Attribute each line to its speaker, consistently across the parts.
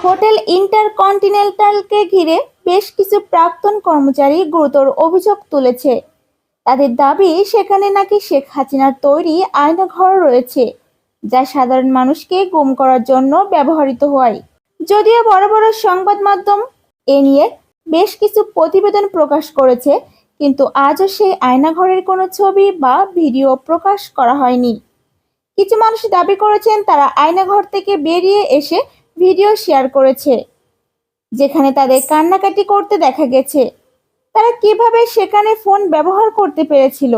Speaker 1: Hotel ইন্টারকন্টিনেন্টালকে ঘিরে বেশ কিছু প্রাক্তন কর্মচারী গুরুতর অভিযোগ তুলেছে। তাদের দাবি, সেখানে নাকি শেখ হাসিনার তৈরি আয়নাঘর রয়েছে, যা সাধারণ মানুষকে গুম করার জন্য ব্যবহৃত হয়। যদিও বড় বড় সংবাদ মাধ্যম এ নিয়ে বেশ কিছু প্রতিবেদন প্রকাশ করেছে, কিন্তু আজও সেই আয়নাঘরের কোনো ছবি বা ভিডিও প্রকাশ করা হয়নি। কিছু মানুষ দাবি করেছেন তারা আয়নাঘর থেকে বেরিয়ে এসে ভিডিও শেয়ার করেছে, যেখানে তাদের কান্নাকাটি করতে দেখা গেছে। তারা কিভাবে সেখানে ফোন ব্যবহার করতে পেরেছিল?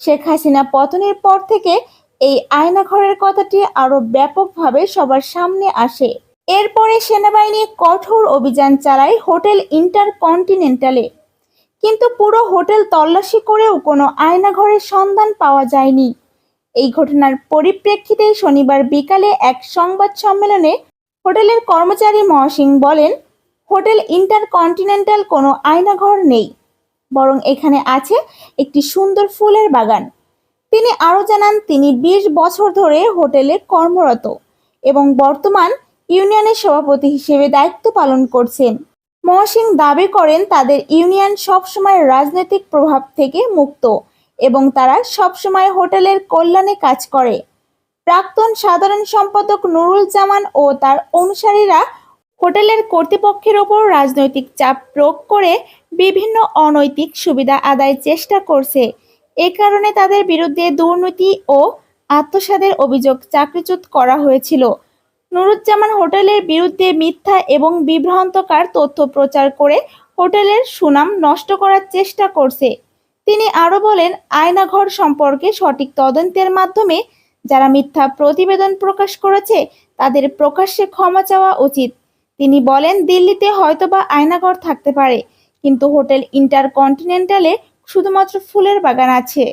Speaker 1: শেখ হাসিনা পতনের পর থেকে এই আয়নাঘরের কথাটি আরো ব্যাপকভাবে সবার সামনে আসে। এরপরে সেনাবাহিনী কঠোর অভিযান চালায় হোটেল ইন্টারকন্টিনেন্টালে, কিন্তু পুরো হোটেল তল্লাশি করেও কোনো আয়নাঘরের সন্ধান পাওয়া যায়নি। এই ঘটনার পরিপ্রেক্ষিতে শনিবার বিকালে এক সংবাদ সম্মেলনে হোটেলের কর্মচারী মহসিন বলেন, হোটেল ইন্টারকন্টিনেন্টাল কোনো আয়নাঘর নেই, বরং এখানে আছে একটি সুন্দর ফুলের বাগান। তিনি আরও জানান, তিনি ২০ বছর ধরে হোটেলে কর্মরত এবং বর্তমান ইউনিয়নের সভাপতি হিসেবে দায়িত্ব পালন করছেন। মহসিন দাবি করেন, তাদের ইউনিয়ন সবসময় রাজনৈতিক প্রভাব থেকে মুক্ত এবং তারা সবসময় হোটেলের কল্যাণে কাজ করে। প্রাক্তন সাধারণ সম্পাদক নুরুল জামান ও তার অনুসারীরা হোটেলের কর্তৃপক্ষের ওপর রাজনৈতিক চাপ প্রয়োগ করে বিভিন্ন অনৈতিক সুবিধা আদায়ের চেষ্টা করছে। এ কারণে তাদের বিরুদ্ধে দুর্নীতি ও আত্মসাতের অভিযোগ চাকরিচ্যুত করা হয়েছিল। নুরুজ্জামান হোটেলের বিরুদ্ধে মিথ্যা এবং বিভ্রান্তকর তথ্য প্রচার করে হোটেলের সুনাম নষ্ট করার চেষ্টা করছে। তিনি আরও বলেন, আয়নাঘর সম্পর্কে সঠিক তদন্তের মাধ্যমে যারা মিথ্যা প্রতিবেদন প্রকাশ করেছে তাদের প্রকাশ্যে ক্ষমা চাওয়া উচিত। তিনি বলেন, দিল্লিতে হয়তোবা আয়নাঘর থাকতে পারে, কিন্তু হোটেল ইন্টারকন্টিনেন্টালে শুধুমাত্র ফুলের বাগান আছে।